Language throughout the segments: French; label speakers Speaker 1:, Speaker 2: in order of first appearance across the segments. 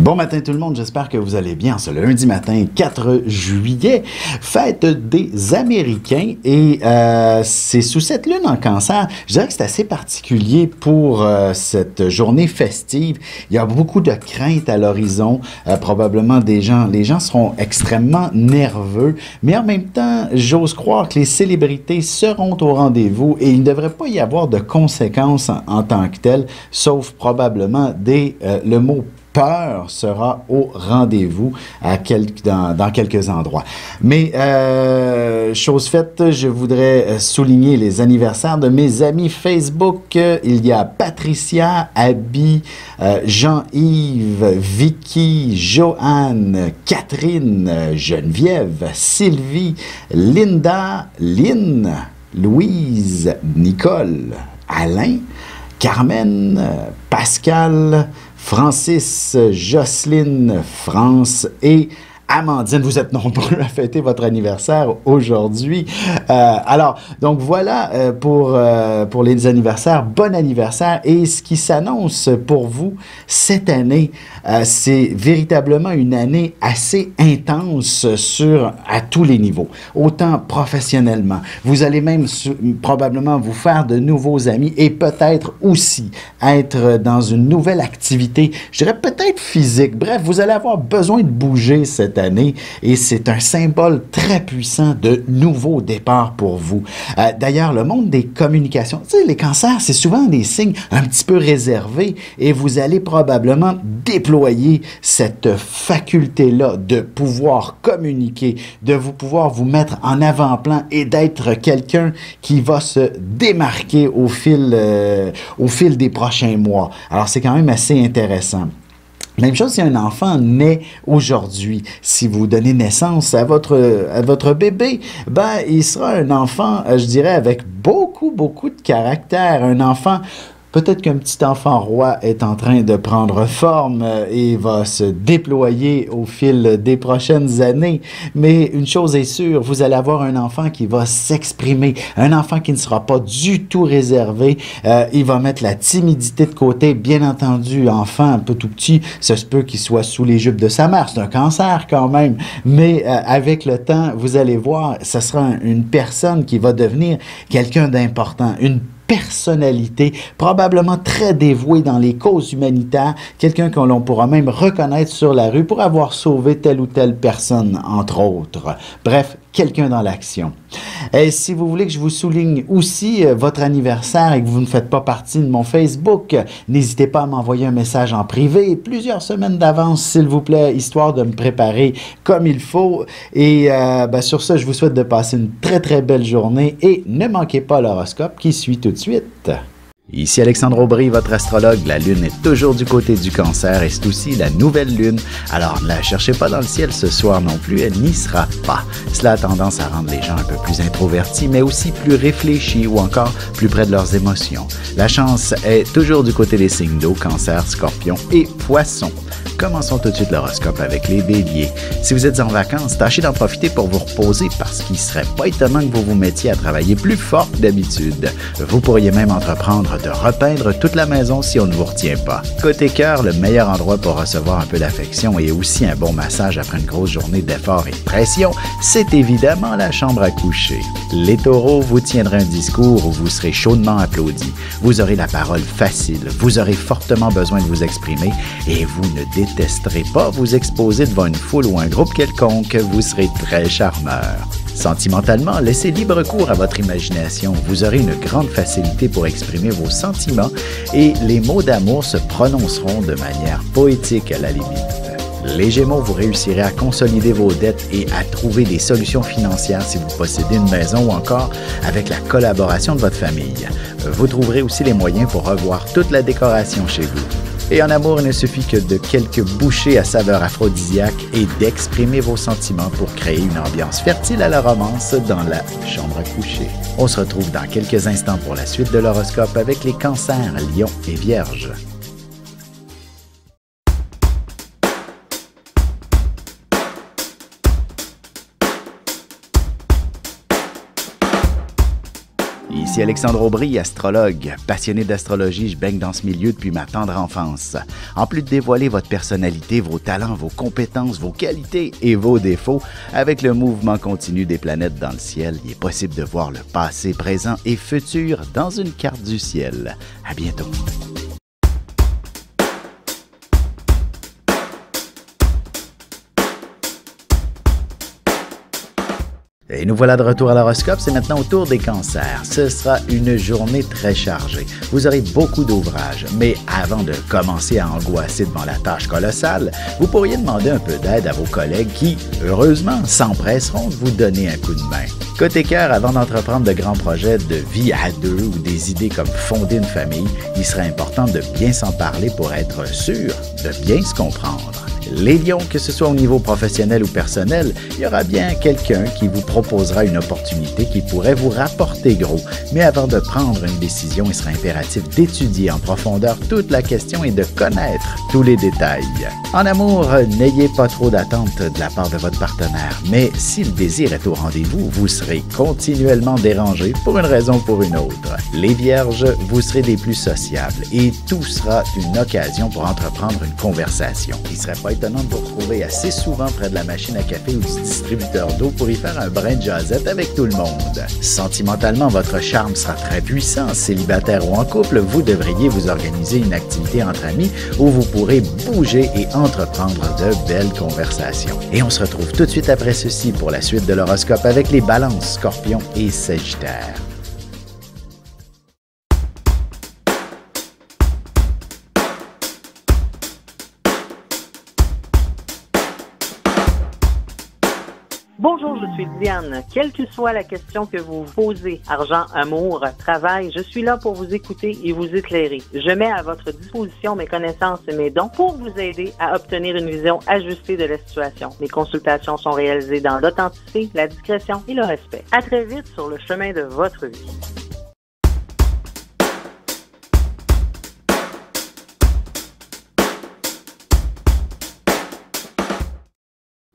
Speaker 1: Bon matin tout le monde, j'espère que vous allez bien. Ce lundi matin, 4 juillet, fête des Américains et c'est sous cette lune en cancer. Je dirais que c'est assez particulier pour cette journée festive. Il y a beaucoup de craintes à l'horizon, probablement les gens seront extrêmement nerveux, mais en même temps, j'ose croire que les célébrités seront au rendez-vous et il ne devrait pas y avoir de conséquences en tant que telles, sauf probablement le mot peur sera au rendez-vous dans quelques endroits. Mais, chose faite, je voudrais souligner les anniversaires de mes amis Facebook. Il y a Patricia, Abby, Jean-Yves, Vicky, Joanne, Catherine, Geneviève, Sylvie, Linda, Lynn, Louise, Nicole, Alain, Carmen, Pascal, Francis, Jocelyne, France et Amandine, vous êtes nombreux à fêter votre anniversaire aujourd'hui. Donc voilà pour les anniversaires. Bon anniversaire. Et ce qui s'annonce pour vous cette année, c'est véritablement une année assez intense à tous les niveaux, autant professionnellement. Vous allez même probablement vous faire de nouveaux amis et peut-être aussi être dans une nouvelle activité, je dirais peut-être physique. Bref, vous allez avoir besoin de bouger cette année et c'est un symbole très puissant de nouveau départ pour vous. D'ailleurs, le monde des communications, tu sais, les cancers, c'est souvent des signes un petit peu réservés et vous allez probablement déployer cette faculté-là de pouvoir communiquer, de pouvoir vous mettre en avant-plan et d'être quelqu'un qui va se démarquer au fil des prochains mois. Alors, c'est quand même assez intéressant. Même chose si un enfant naît aujourd'hui. Si vous donnez naissance à votre bébé, il sera un enfant, je dirais, avec beaucoup de caractère. Un enfant, peut-être qu'un petit enfant roi est en train de prendre forme et va se déployer au fil des prochaines années. Mais une chose est sûre, vous allez avoir un enfant qui va s'exprimer, un enfant qui ne sera pas du tout réservé. Il va mettre la timidité de côté. Bien entendu, enfant un peu tout petit, ça se peut qu'il soit sous les jupes de sa mère. C'est un cancer quand même. Mais avec le temps, vous allez voir, ça sera une personne qui va devenir quelqu'un d'important, une personnalité, probablement très dévouée dans les causes humanitaires, quelqu'un que l'on pourra même reconnaître sur la rue pour avoir sauvé telle ou telle personne, entre autres. Bref, quelqu'un dans l'action. Et si vous voulez que je vous souligne aussi votre anniversaire et que vous ne faites pas partie de mon Facebook, n'hésitez pas à m'envoyer un message en privé, plusieurs semaines d'avance, s'il vous plaît, histoire de me préparer comme il faut. Et sur ce, je vous souhaite de passer une très belle journée et ne manquez pas l'horoscope qui suit tout de suite. Ici Alexandre Aubry, votre astrologue. La lune est toujours du côté du cancer et c'est aussi la nouvelle lune. Alors ne la cherchez pas dans le ciel ce soir non plus, elle n'y sera pas. Cela a tendance à rendre les gens un peu plus introvertis, mais aussi plus réfléchis ou encore plus près de leurs émotions. La chance est toujours du côté des signes d'eau, cancer, scorpion et poisson. Commençons tout de suite l'horoscope avec les béliers. Si vous êtes en vacances, tâchez d'en profiter pour vous reposer parce qu'il ne serait pas étonnant que vous vous mettiez à travailler plus fort que d'habitude. Vous pourriez même entreprendre de repeindre toute la maison si on ne vous retient pas. Côté cœur, le meilleur endroit pour recevoir un peu d'affection et aussi un bon massage après une grosse journée d'effort et de pression, c'est évidemment la chambre à coucher. Les taureaux, vous tiendrez un discours où vous serez chaudement applaudis. Vous aurez la parole facile, vous aurez fortement besoin de vous exprimer et vous ne détesterez pas vous exposer devant une foule ou un groupe quelconque, vous serez très charmeur. Sentimentalement, laissez libre cours à votre imagination. Vous aurez une grande facilité pour exprimer vos sentiments et les mots d'amour se prononceront de manière poétique à la limite. Les Gémeaux, vous réussirez à consolider vos dettes et à trouver des solutions financières si vous possédez une maison ou encore avec la collaboration de votre famille. Vous trouverez aussi les moyens pour revoir toute la décoration chez vous. Et en amour, il ne suffit que de quelques bouchées à saveur aphrodisiaque et d'exprimer vos sentiments pour créer une ambiance fertile à la romance dans la chambre à coucher. On se retrouve dans quelques instants pour la suite de l'horoscope avec les cancers, lions et vierges. Ici Alexandre Aubry, astrologue. Passionné d'astrologie, je baigne dans ce milieu depuis ma tendre enfance. En plus de dévoiler votre personnalité, vos talents, vos compétences, vos qualités et vos défauts, avec le mouvement continu des planètes dans le ciel, il est possible de voir le passé, présent et futur dans une carte du ciel. À bientôt. Et nous voilà de retour à l'horoscope, c'est maintenant au tour des cancers. Ce sera une journée très chargée. Vous aurez beaucoup d'ouvrages, mais avant de commencer à angoisser devant la tâche colossale, vous pourriez demander un peu d'aide à vos collègues qui, heureusement, s'empresseront de vous donner un coup de main. Côté cœur, avant d'entreprendre de grands projets de vie à deux ou des idées comme fonder une famille, il serait important de bien s'en parler pour être sûr de bien se comprendre. Les lions, que ce soit au niveau professionnel ou personnel, il y aura bien quelqu'un qui vous proposera une opportunité qui pourrait vous rapporter gros. Mais avant de prendre une décision, il sera impératif d'étudier en profondeur toute la question et de connaître tous les détails. En amour, n'ayez pas trop d'attentes de la part de votre partenaire, mais si le désir est au rendez-vous, vous serez continuellement dérangé pour une raison ou pour une autre. Les vierges, vous serez des plus sociables et tout sera une occasion pour entreprendre une conversation. Il ne serait pas étonnant de vous retrouver assez souvent près de la machine à café ou du distributeur d'eau pour y faire un brin de jasette avec tout le monde. Sentimentalement, votre charme sera très puissant. Célibataire ou en couple, vous devriez vous organiser une activité entre amis où vous pourrez bouger et entreprendre de belles conversations. Et on se retrouve tout de suite après ceci pour la suite de l'horoscope avec les balances, scorpions et sagittaires.
Speaker 2: Bonjour, je suis Diane. Quelle que soit la question que vous posez, argent, amour, travail, je suis là pour vous écouter et vous éclairer. Je mets à votre disposition mes connaissances et mes dons pour vous aider à obtenir une vision ajustée de la situation. Mes consultations sont réalisées dans l'authenticité, la discrétion et le respect. À très vite sur le chemin de votre vie.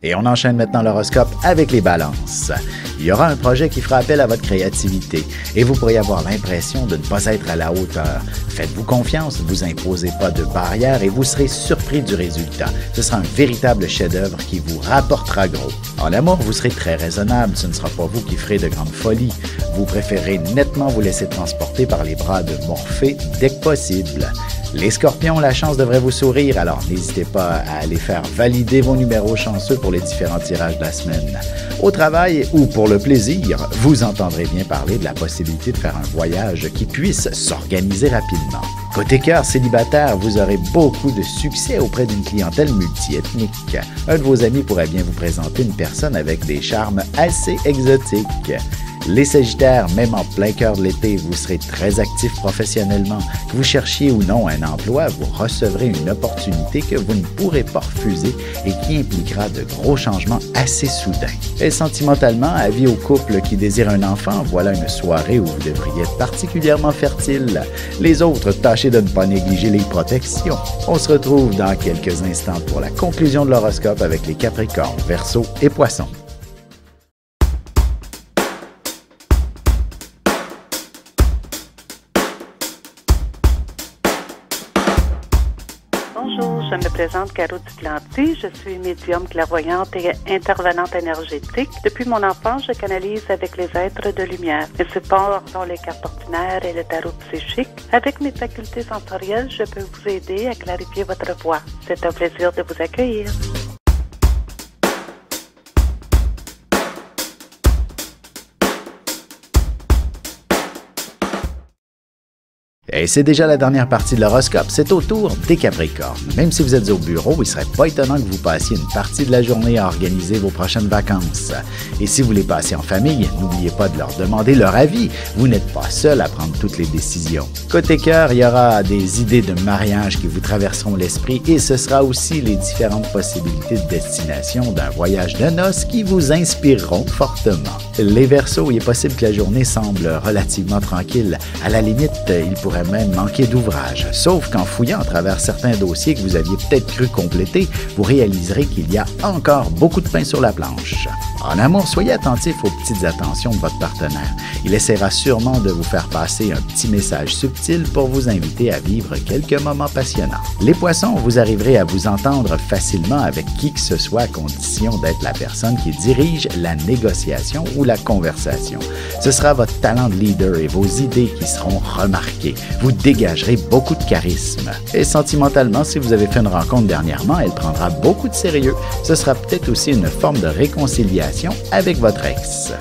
Speaker 1: Et on enchaîne maintenant l'horoscope avec les balances. Il y aura un projet qui fera appel à votre créativité et vous pourriez avoir l'impression de ne pas être à la hauteur. Faites-vous confiance, ne vous imposez pas de barrières et vous serez surpris du résultat. Ce sera un véritable chef-d'œuvre qui vous rapportera gros. En amour, vous serez très raisonnable, ce ne sera pas vous qui ferez de grandes folies. Vous préférez nettement vous laisser transporter par les bras de Morphée dès que possible. Les scorpions, la chance devrait vous sourire, alors n'hésitez pas à aller faire valider vos numéros chanceux pour les différents tirages de la semaine. Au travail ou pour le plaisir, vous entendrez bien parler de la possibilité de faire un voyage qui puisse s'organiser rapidement. Côté cœur célibataire, vous aurez beaucoup de succès auprès d'une clientèle multiethnique. Un de vos amis pourrait bien vous présenter une personne avec des charmes assez exotiques. Les Sagittaires, même en plein cœur de l'été, vous serez très actifs professionnellement. Que vous cherchiez ou non un emploi, vous recevrez une opportunité que vous ne pourrez pas refuser et qui impliquera de gros changements assez soudains. Et sentimentalement, avis aux couples qui désirent un enfant, voilà une soirée où vous devriez être particulièrement fertile. Les autres, tâchez de ne pas négliger les protections. On se retrouve dans quelques instants pour la conclusion de l'horoscope avec les Capricornes, Verseaux et Poissons.
Speaker 3: Bonjour, je me présente Caro Duplanty. Je suis médium clairvoyante et intervenante énergétique. Depuis mon enfance, je canalise avec les êtres de lumière. Mes supports sont les cartes ordinaires et le tarot psychique. Avec mes facultés sensorielles, je peux vous aider à clarifier votre voix. C'est un plaisir de vous accueillir.
Speaker 1: Et c'est déjà la dernière partie de l'horoscope, c'est au tour des Capricornes. Même si vous êtes au bureau, il ne serait pas étonnant que vous passiez une partie de la journée à organiser vos prochaines vacances. Et si vous les passez en famille, n'oubliez pas de leur demander leur avis. Vous n'êtes pas seul à prendre toutes les décisions. Côté cœur, il y aura des idées de mariage qui vous traverseront l'esprit et ce sera aussi les différentes possibilités de destination d'un voyage de noces qui vous inspireront fortement. Les Verseaux, il est possible que la journée semble relativement tranquille. À la limite, il pourrait même manquer d'ouvrage. Sauf qu'en fouillant à travers certains dossiers que vous aviez peut-être cru compléter, vous réaliserez qu'il y a encore beaucoup de pain sur la planche. En amour, soyez attentif aux petites attentions de votre partenaire. Il essaiera sûrement de vous faire passer un petit message subtil pour vous inviter à vivre quelques moments passionnants. Les poissons, vous arriverez à vous entendre facilement avec qui que ce soit à condition d'être la personne qui dirige la négociation ou la conversation. Ce sera votre talent de leader et vos idées qui seront remarquées. Vous dégagerez beaucoup de charisme. Et sentimentalement, si vous avez fait une rencontre dernièrement, elle prendra beaucoup de sérieux. Ce sera peut-être aussi une forme de réconciliation avec votre ex.